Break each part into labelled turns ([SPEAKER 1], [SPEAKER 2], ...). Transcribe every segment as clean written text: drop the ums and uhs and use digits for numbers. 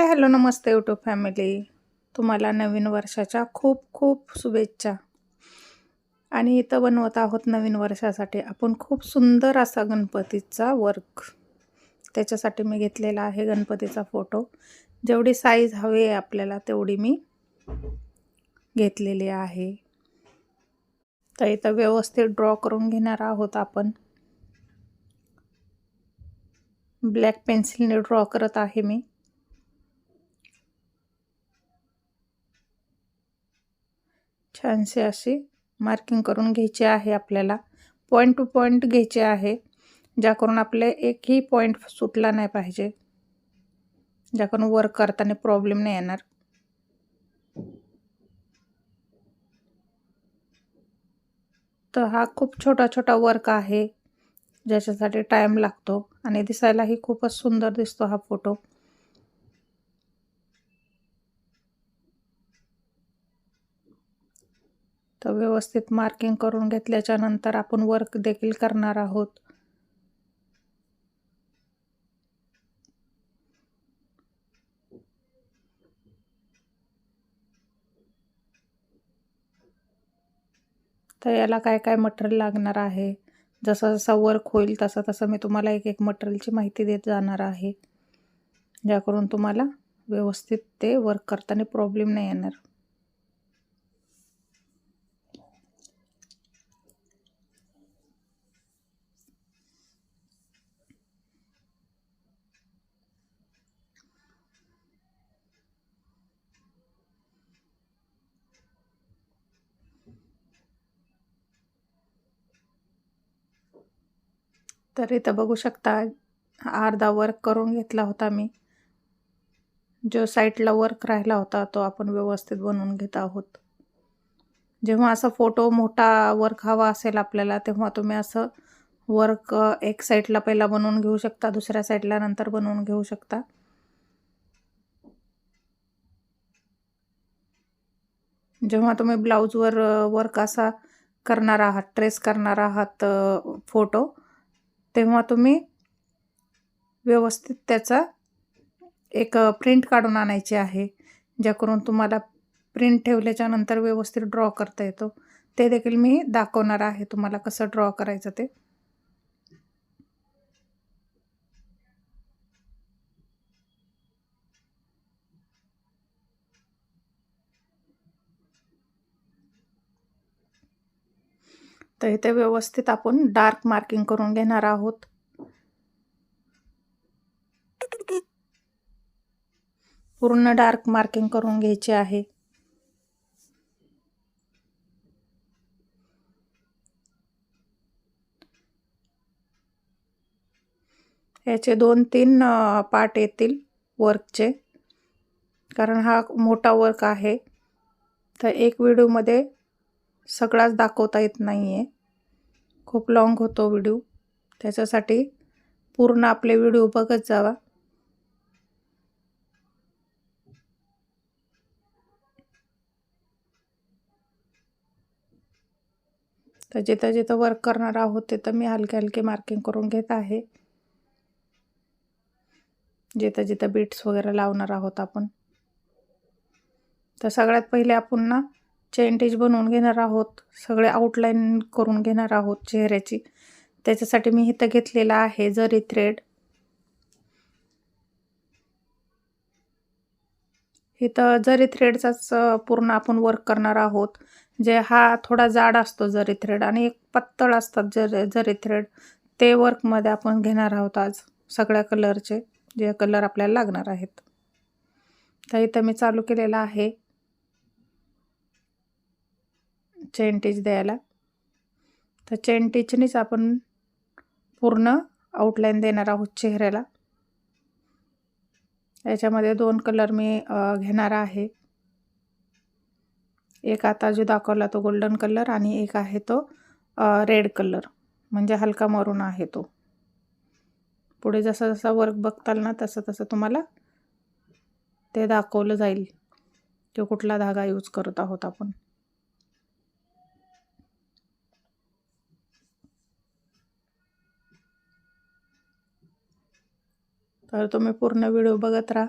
[SPEAKER 1] हाय, hello, नमस्ते YouTube family. तुम्हाला नवीन वर्षाच्या खूप खूप शुभेच्छा. आणि इथं बनवत आहोत नवीन वर्षासाठी आपण खूप सुंदर असा गणपतीचा वर्क. त्याच्यासाठी मी घेतलेला आहे गणपतीचा फोटो. जेवढी साईज हवी आहे आपल्याला तेवढी मी घेतलेली आहे. तर इथं व्यवस्थित ड्रॉ करून घेणार आहोत आपण. ब्लॅक पेन्सिलने ड्रॉ करत आहे मी. छानशी अशी मार्किंग करून घ्यायची आहे आपल्याला. पॉईंट टू पॉईंट घ्यायचे आहे, ज्याकरून आपले एकही पॉईंट सुटला नाही पाहिजे, ज्याकरून वर्क करताना प्रॉब्लेम नाही येणार. तर हा खूप छोटा छोटा वर्क आहे, ज्याच्यासाठी टाईम लागतो आणि दिसायलाही खूपच सुंदर दिसतो हा फोटो. तर व्यवस्थित मार्किंग करून घेतल्याच्या नंतर आपण वर्क देखील करणार आहोत. तर याला काय काय मटेरियल लागणार आहे, जसं जसं वर्क होईल तसं तसं मी तुम्हाला एक एक मटेरियलची माहिती देत जाणार आहे, ज्याकरून तुम्हाला व्यवस्थित ते वर्क करताना प्रॉब्लेम नाही येणार. तर इथं बघू शकता, अर्धा वर्क करून घेतला होता मी. जो साईडला वर्क राहिला होता तो आपण व्यवस्थित बनवून घेत आहोत. जेव्हा असं फोटो मोठा वर्क हवा असेल आपल्याला, तेव्हा तुम्ही असं वर्क एक साईडला पहिला बनवून घेऊ शकता, दुसऱ्या साईडला नंतर बनवून घेऊ शकता. जेव्हा तुम्ही ब्लाऊजवर वर्क असा करणार आहात, ट्रेस करणार आहात फोटो, तेव्हा तुम्ही व्यवस्थित त्याचा एक प्रिंट काढून आणायची आहे, ज्याकरून तुम्हाला प्रिंट ठेवल्याच्या नंतर व्यवस्थित ड्रॉ करता येतो. ते देखील मी दाखवणार आहे तुम्हाला कसं ड्रॉ करायचं ते. तर इथे व्यवस्थित आपण डार्क मार्किंग करून घेणार आहोत. पूर्ण डार्क मार्किंग करून घ्यायचे आहे. याचे 2-3 पार्ट येतील वर्कचे, कारण हा मोठा वर्क आहे. तर एक व्हिडिओमध्ये सगळाच दाखवता येत नाही आहे, खूप लॉंग होतो व्हिडिओ. त्याच्यासाठी पूर्ण आपले व्हिडिओ बघत जावा. तर जिथं जिथं वर्क करणार आहोत तिथं मी हलके हलके मार्किंग करून घेत आहे, जिथं जिथं बीट्स वगैरे लावणार आहोत आपण. तर सगळ्यात पहिले आपण ना चेन टिच बनवून घेणार आहोत, सगळे आउटलाईन करून घेणार आहोत चेहऱ्याची. त्याच्यासाठी मी इथं घेतलेला आहे जरी थ्रेड. इथं जरी थ्रेडचाच पूर्ण आपण वर्क करणार आहोत. जे हा थोडा जाड असतो जरी थ्रेड आणि एक पातळ असतात जरी थ्रेड, ते वर्कमध्ये आपण घेणार आहोत आज सगळ्या कलरचे, जे कलर आपल्याला लागणार आहेत. तर इथं मी चालू केलेला आहे चेन टिच द्यायला. तर चेन टिचनीच आपण पूर्ण आउटलाईन देणार आहोत चेहऱ्याला. याच्यामध्ये 2 कलर मी घेणार आहे. एक आता जो दाखवला तो गोल्डन कलर आणि एक आहे तो रेड कलर, म्हणजे हलका मरून आहे तो. पुढे जसं जसं वर्क बघताल ना तसं तसं तुम्हाला ते दाखवलं जाईल की कुठला धागा यूज करत आहोत आपण. तर तुम्ही पूर्ण व्हिडिओ बघत राहा.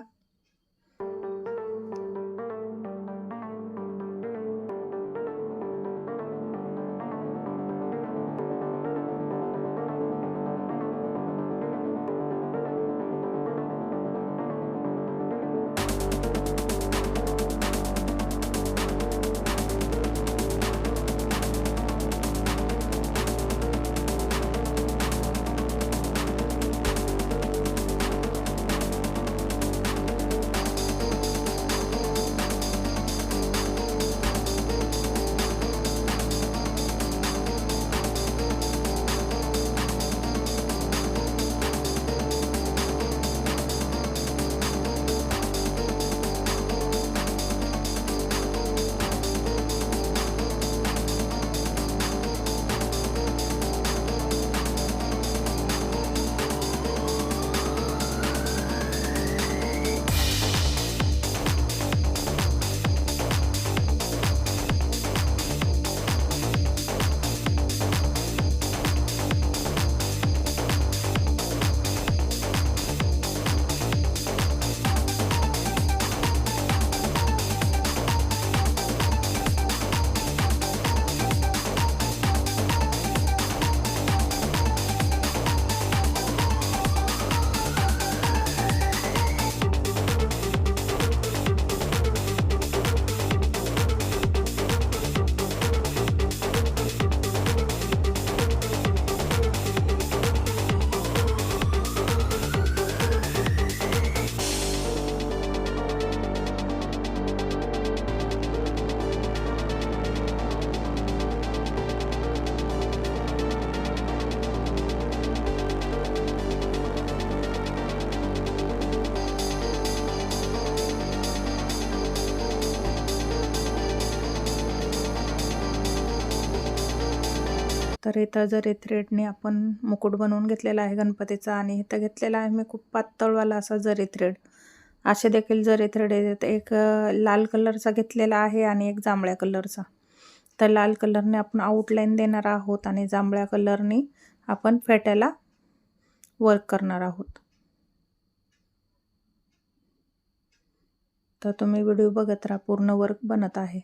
[SPEAKER 1] तर इथं जरी थ्रेडने आपण मुकुट बनवून घेतलेला आहे गणपतीचा, आणि इथं घेतलेला आहे मी खूप पातळवाला असा जरी थ्रेड. असे देखील जरी थ्रेड आहेत. एक लाल कलरचा घेतलेला आहे आणि एक जांभळ्या कलरचा. तर लाल कलरने आपण आउटलाईन देणार आहोत आणि जांभळ्या कलरने आपण फेट्याला वर्क करणार आहोत. तर तुम्ही व्हिडिओ बघत राहा, पूर्ण वर्क बनत आहे.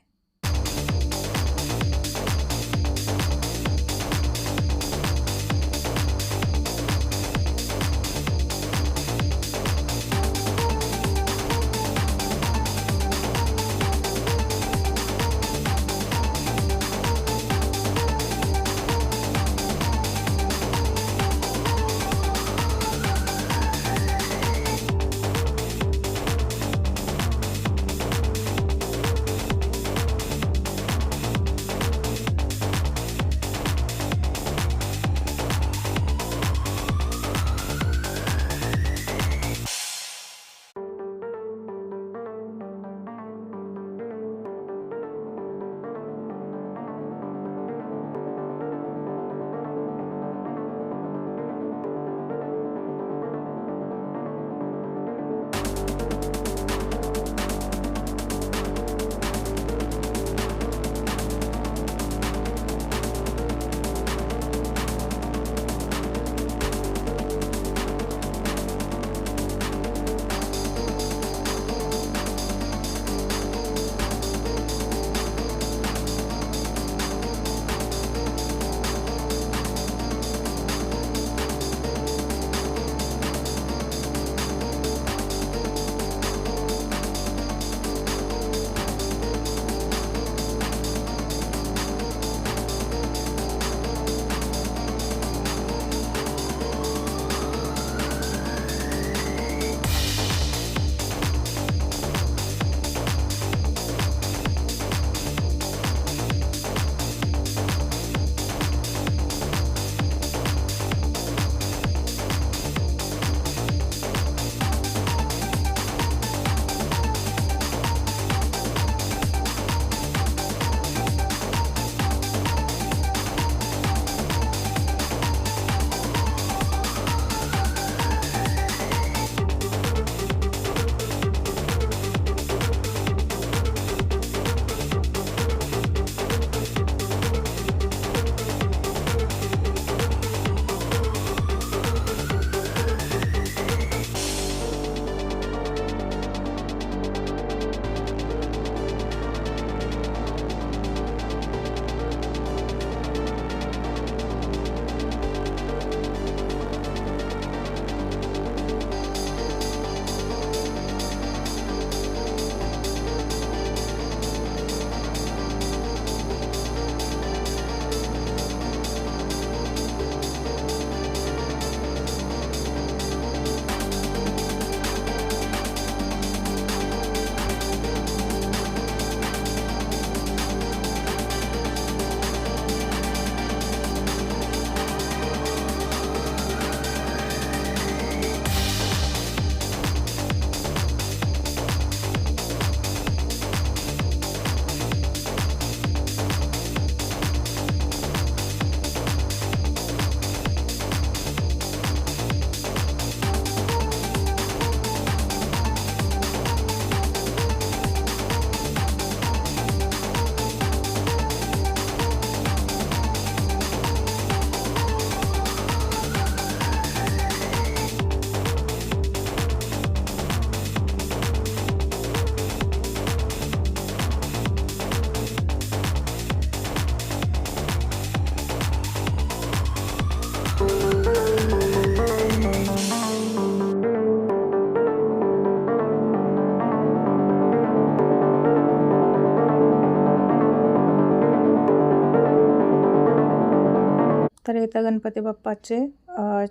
[SPEAKER 1] तर इथं गणपती बाप्पाचे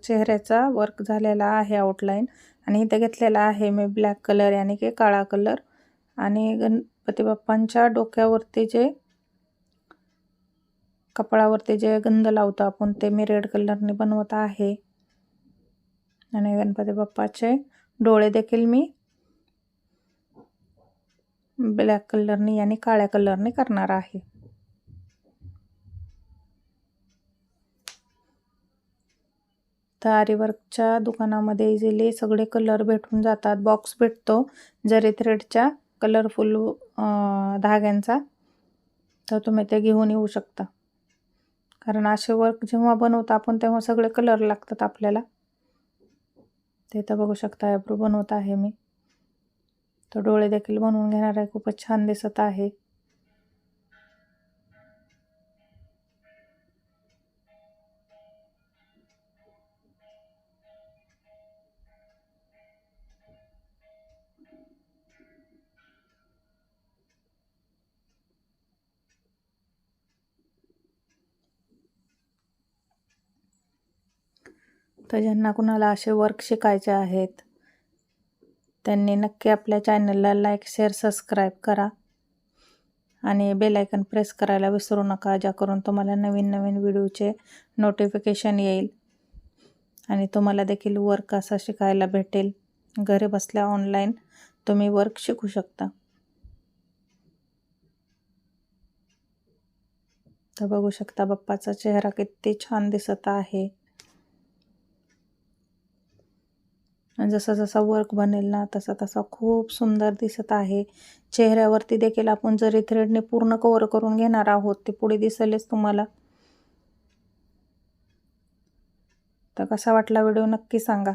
[SPEAKER 1] चेहऱ्याचा वर्क झालेला आहे आउटलाईन, आणि इथं घेतलेला आहे मी ब्लॅक कलर यानी की काळा कलर, आणि गणपती बाप्पांच्या डोक्यावरती जे कपाळावरती जे गंध लावतो आपण ते मी रेड कलरने बनवत आहे. आणि गणपती बाप्पाचे डोळे देखील मी ब्लॅक कलरने यानी काळ्या कलरने करणार आहे. तर आरीवर्कच्या दुकानामध्ये इझिली सगळे कलर भेटून जातात. बॉक्स भेटतो जरी थ्रेडच्या कलरफुल धाग्यांचा, तर तुम्ही ते घेऊन येऊ शकता. कारण असे वर्क जेव्हा बनवतो आपण तेव्हा सगळे कलर लागतात आपल्याला. ते तर बघू शकता आयब्रो बनवत आहे मी. तर डोळे देखील बनवून घेणार आहे. खूपच छान दिसत आहे. तर ज्यांना कुणाला असे वर्क शिकायचे आहेत त्यांनी नक्की आपल्या चॅनलला लाईक, शेअर, सबस्क्राईब करा आणि बेल आयकॉन प्रेस करायला विसरू नका, ज्याकरून तुम्हाला नवीन नवीन व्हिडिओचे नोटिफिकेशन येईल आणि तुम्हाला देखील वर्क असा शिकायला भेटेल. घरी बसल्या ऑनलाईन तुम्ही वर्क शिकू शकता. तर बघू शकता बाप्पाचा चेहरा किती छान दिसत आहे. जसा जसा वर्क बनेल ना तसा तसा खूप सुंदर दिसत आहे. चेहऱ्यावरती देखील आपण जरी थ्रेडने पूर्ण कव्हर करून घेणार आहोत ते पुढे दिसेलच तुम्हाला. तर कसा वाटला व्हिडिओ नक्की सांगा.